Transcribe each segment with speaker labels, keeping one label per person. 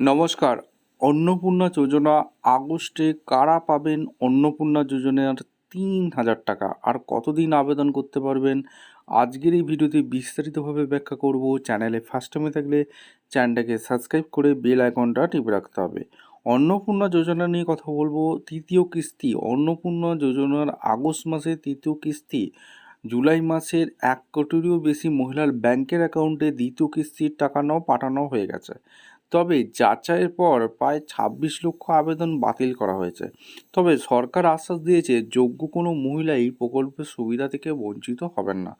Speaker 1: নমস্কার। অন্নপূর্ণা যোজনা আগস্টে কারা পাবেন অন্নপূর্ণা যোজনার ৩,০০০ টাকা আর কতদিন আবেদন করতে পারবেন? আজকের এই ভিডিওতে বিস্তারিতভাবে ব্যাখ্যা করব। চ্যানেলে ফার্স্ট টাইমে থাকলে চ্যানেলটাকে সাবস্ক্রাইব করে বেল আইকনটা টিপে রাখতে হবে। অন্নপূর্ণা যোজনা নিয়ে কথা বলবো। তৃতীয় কিস্তি অন্নপূর্ণা যোজনার আগস্ট মাসে তৃতীয় কিস্তি, জুলাই মাসের ১ কোটিরও বেশি মহিলার ব্যাংকের অ্যাকাউন্টে দ্বিতীয় কিস্তির টাকা পাঠানো হয়ে গেছে। তবে যাচাইয়ের পর প্রায় ২৬ লক্ষ আবেদন বাতিল করা হয়েছে। তবে সরকার আশ্বাস দিয়েছে যোগ্য কোনো মহিলাই প্রকল্পের সুবিধা থেকে বঞ্চিত হবেন না।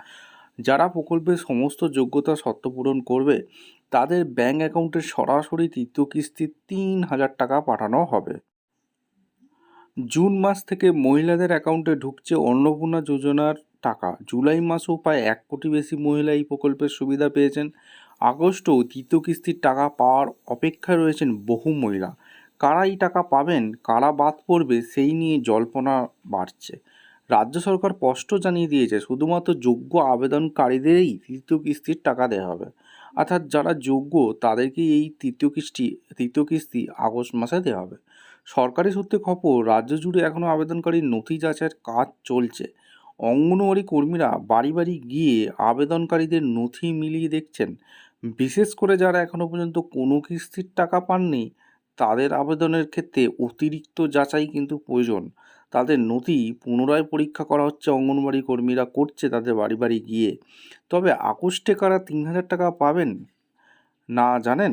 Speaker 1: যারা প্রকল্পের সমস্ত যোগ্যতা শর্ত পূরণ করবে তাদের ব্যাংক অ্যাকাউন্টে সরাসরি তৃতীয় কিস্তির ৩,০০০ টাকা পাঠানো হবে। জুন মাস থেকে মহিলাদের অ্যাকাউন্টে ঢুকছে অন্নপূর্ণা যোজনার টাকা। জুলাই মাসেও প্রায় ১ কোটি বেশি মহিলা এই প্রকল্পের সুবিধা পেয়েছেন। আগস্টেও তৃতীয় কিস্তির টাকা পাওয়ার অপেক্ষায় রয়েছেন বহু মহিলা। কারা এই টাকা পাবেন, কারা বাদ পড়বে সেই নিয়ে জল্পনা বাড়ছে। রাজ্য সরকার স্পষ্ট জানিয়ে দিয়েছে শুধুমাত্র যোগ্য আবেদনকারীদেরই তৃতীয় কিস্তির টাকা দেওয়া হবে। অর্থাৎ যারা যোগ্য তাদেরকেই এই তৃতীয় কিস্তি আগস্ট মাসে দেওয়া হবে। সরকারি সূত্রে খবর, রাজ্য জুড়ে এখনও আবেদনকারীর নথি যাচাইয়ের কাজ চলছে। অঙ্গনওয়াড়ি কর্মীরা বাড়ি বাড়ি গিয়ে আবেদনকারীদের নথি মিলিয়ে দেখছেন। বিশেষ করে যারা এখনও পর্যন্ত কোনো কিস্তির টাকা পাননি তাদের আবেদনের ক্ষেত্রে অতিরিক্ত যাচাই কিন্তু প্রয়োজন। তাদের নথি পুনরায় পরীক্ষা করা হচ্ছে, অঙ্গনওয়াড়ি কর্মীরা করছে তাদের বাড়ি বাড়ি গিয়ে। তবে আগস্টে কারা ৩,০০০ টাকা পাবেন না জানেন?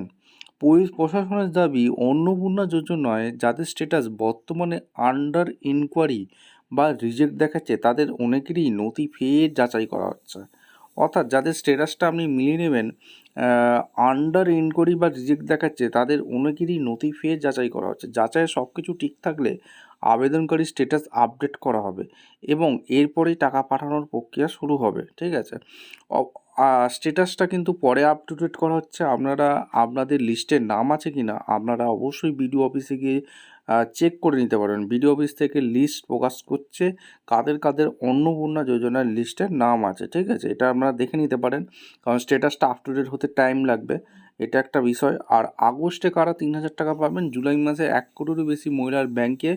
Speaker 1: প্রশাসনের দাবি, অন্নপূর্ণা যোজনায় যাদের স্ট্যাটাস বর্তমানে আন্ডার ইনকোয়ারি বা রিজেক্ট দেখাচ্ছে তাদের অনেকেরই নথি ফের যাচাই করা হচ্ছে। অর্থাৎ যাদের স্ট্যাটাসটা আপনি মিলিয়ে নেবেন, আন্ডার ইনকোয়ারি বা রিজেক্ট দেখাচ্ছে তাদের অনেকেরই নথি ফের যাচাই করা হচ্ছে। যাচাইয়ে সব কিছু ঠিক থাকলে আবেদনকারী স্ট্যাটাস আপডেট করা হবে এবং এরপরেই টাকা পাঠানোর প্রক্রিয়া শুরু হবে। ঠিক আছে? স্ট্যাটাসটা কিন্তু পরে আপ টু ডেট করা হচ্ছে। আপনারা আপনাদের লিস্টের নাম আছে কি না আপনারা অবশ্যই বিডিও অফিসে গিয়ে চেক করে নিতে পারেন। বিডিও অফিস থেকে লিস্ট প্রকাশ করছে কাদের কাদের অন্নপূর্ণা যোজনার লিস্টের নাম আছে। ঠিক আছে? এটা আপনারা দেখে নিতে পারেন, কারণ স্ট্যাটাসটা আপ টু ডেট হতে টাইম লাগবে। এটা একটা বিষয়। আর আগস্টে কারা ৩,০০০ টাকা পাবেন? জুলাই মাসে ১ কোটিরও বেশি মহিলার ব্যাংকে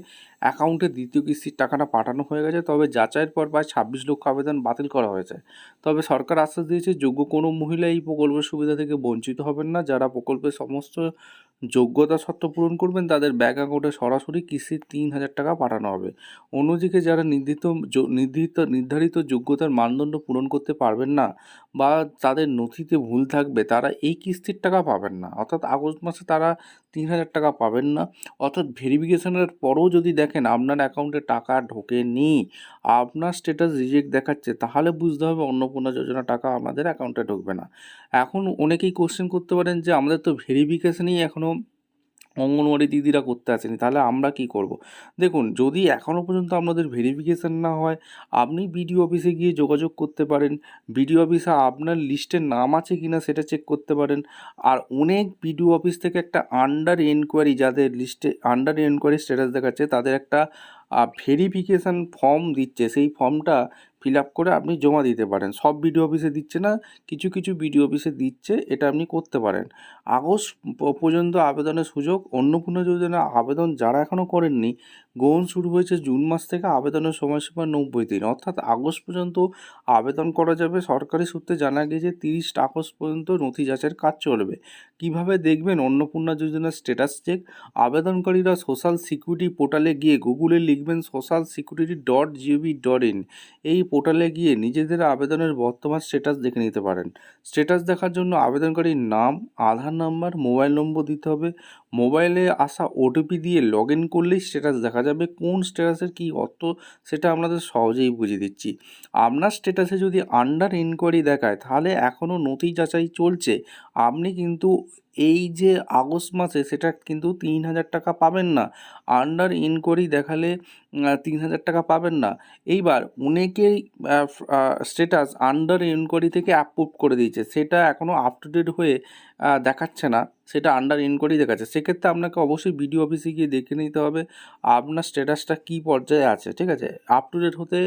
Speaker 1: অ্যাকাউন্টে দ্বিতীয় কিস্তির টাকাটা পাঠানো হয়ে গেছে। তবে যাচাইয়ের পর প্রায় ২৬ লক্ষ আবেদন বাতিল করা হয়েছে। তবে সরকার আশ্বাস দিয়েছে যোগ্য কোনো মহিলা এই প্রকল্পের সুবিধা থেকে বঞ্চিত হবেন না। যারা প্রকল্পের সমস্ত যোগ্যতা শর্ত পূরণ করবেন তাদের ব্যাংক অ্যাকাউন্টে সরাসরি কিস্তির ৩,০০০ টাকা পাঠানো হবে। অন্যদিকে যারা নির্ধারিত যোগ্যতার মানদণ্ড পূরণ করতে পারবেন না বা তাদের নথিতে ভুল থাকবে তারা এই কিস্তির টাকা পাবেন না। অর্থাৎ আগস্ট মাসে তারা ৩,০০০ টাকা পাবেন না। অর্থাৎ ভেরিফিকেশনের পরেও যদি দেখেন আপনার অ্যাকাউন্টে টাকা ঢোকেনি, আপনার স্ট্যাটাস রিজেক্ট দেখাচ্ছে, তাহলে বুঝতে হবে অন্নপূর্ণা যোজনা টাকা আমাদের অ্যাকাউন্টে ঢুকবে না। এখন অনেকেই কোশ্চেন করতে পারেন যে আমাদের তো ভেরিফিকেশনই এখনও অঙ্গনওয়াড়ি দিদিরা করতে আসেনি, তাহলে আমরা কি করব? দেখুন, যদি এখনও পর্যন্ত আপনাদের ভেরিফিকেশান না হয় আপনি বিডিও অফিসে গিয়ে যোগাযোগ করতে পারেন। বিডিও অফিসে আপনার লিস্টে নাম আছে কি না সেটা চেক করতে পারেন। আর অনেক বিডিও অফিস থেকে একটা আন্ডার এনকোয়ারি, যাদের লিস্টে আন্ডার এনকোয়ারি স্ট্যাটাস দেখাচ্ছে তাদের একটা ভেরিফিকেশান ফর্ম দিচ্ছে। সেই ফর্মটা ফিল আপ করে আপনি জমা দিতে পারেন। সব বিডিও অফিসে দিচ্ছে না, কিছু কিছু বিডিও অফিসে দিচ্ছে, এটা আপনি করতে পারেন। আগস্ট পর্যন্ত আবেদনের সুযোগ। অন্নপূর্ণা যোজনা আবেদন যারা এখনও করেননি, গ্রহণ শুরু হয়েছে জুন মাস থেকে। আবেদনের সময়সীমা ৯০ দিন, অর্থাৎ আগস্ট পর্যন্ত আবেদন করা যাবে। সরকারি সূত্রে জানা গিয়েছে ৩০ আগস্ট পর্যন্ত নথি যাচাইয়ের কাজ চলবে। কিভাবে দেখবেন অন্নপূর্ণা যোজনার স্ট্যাটাস চেক? আবেদনকারীরা সোশ্যাল সিকিউরিটি পোর্টালে গিয়ে গুগলে লিখবেন socialsecurity.gov.in। এই পোর্টালে গিয়ে নিজেদের আবেদনের বর্তমান স্ট্যাটাস দেখে নিতে পারেন। স্ট্যাটাস দেখার জন্য আবেদনকারীর নাম, আধার নাম্বার, মোবাইল নম্বর দিতে হবে। মোবাইলে আসা ওটিপি দিয়ে লগ ইন করলেই স্ট্যাটাস দেখা যাবে। কোন স্ট্যাটাসের কী অর্থ সেটা আপনাদের সহজেই বুঝিয়ে দিচ্ছি। আপনার স্ট্যাটাসে যদি আন্ডার ইনকোয়ারি দেখায় তাহলে এখনও নথি যাচাই চলছে। আপনি কিন্তু এই যে আগস্ট মাসে সেটা কিন্তু ৩,০০০ টাকা পাবেন না। আন্ডার ইনকোয়ারি দেখালে ৩,০০০ টাকা পাবেন না। এইবার অনেকেই স্ট্যাটাস আন্ডার ইনকোয়ারি থেকে অ্যাপ্রুভ করে দিয়েছে, সেটা এখনও আপ টু ডেট হয়ে দেখাচ্ছে না, সেটা আন্ডার ইনকোয়ারি দেখাচ্ছে। সেক্ষেত্রে আপনাকে অবশ্যই বিডিও অফিসে গিয়ে দেখে নিতে হবে আপনার স্ট্যাটাসটা কী পর্যায়ে আছে। ঠিক আছে? আপ টু ডেট হতে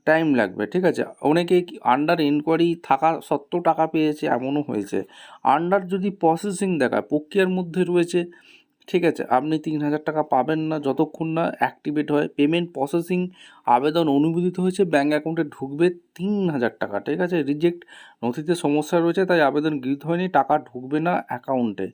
Speaker 1: টাইম লাগবে, ঠিক আছে। অনেকে আন্ডার এনকোয়ারি থাকা সত্ত্বেও টাকা পেয়েছে, এমনও হয়েছে। আন্ডার যদি প্রসেসিং দেখায়, প্রক্রিয়ার মধ্যে রয়েছে, ঠিক আছে, আপনি 3,000 টাকা পাবেন না যতক্ষণ না অ্যাক্টিভেট হয়। পেমেন্ট প্রসেসিং, আবেদন অনুমোদিত হয়েছে, ব্যাঙ্ক অ্যাকাউন্টে ঢুকবে 3,000 টাকা, ঠিক আছে। রিজেক্ট, নথিতে সমস্যা রয়েছে তাই আবেদন গৃহীত হয়নি, টাকা ঢুকবে না অ্যাকাউন্টে।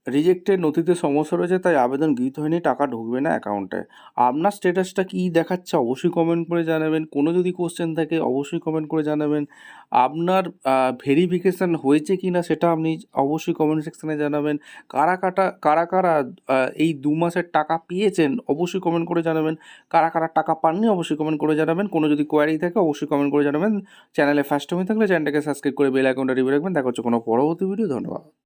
Speaker 1: রিজেক্টের, নথিতে সমস্যা রয়েছে তাই আবেদন গৃহীত হয়নি, টাকা ঢুকবে না অ্যাকাউন্টে। আপনার স্ট্যাটাসটা কী দেখাচ্ছে অবশ্যই কমেন্ট করে জানাবেন। কোনো যদি কোশ্চেন থাকে অবশ্যই কমেন্ট করে জানাবেন। আপনার ভেরিফিকেশান হয়েছে কি না সেটা আপনি অবশ্যই কমেন্ট সেকশানে জানাবেন। কারা কারা এই 2 মাসের টাকা পেয়েছেন অবশ্যই কমেন্ট করে জানাবেন। কারা কারা টাকা পাননি অবশ্যই কমেন্ট করে জানাবেন। কোনো যদি কোয়ারি থাকে অবশ্যই কমেন্ট করে জানাবেন। চ্যানেলে ফার্স্ট টাইম থাকলে চ্যানেলটাকে সাবস্ক্রাইব করে বেল আইকনটা টিপে রাখবেন। দেখা হচ্ছে কোনো পরবর্তী ভিডিও। ধন্যবাদ।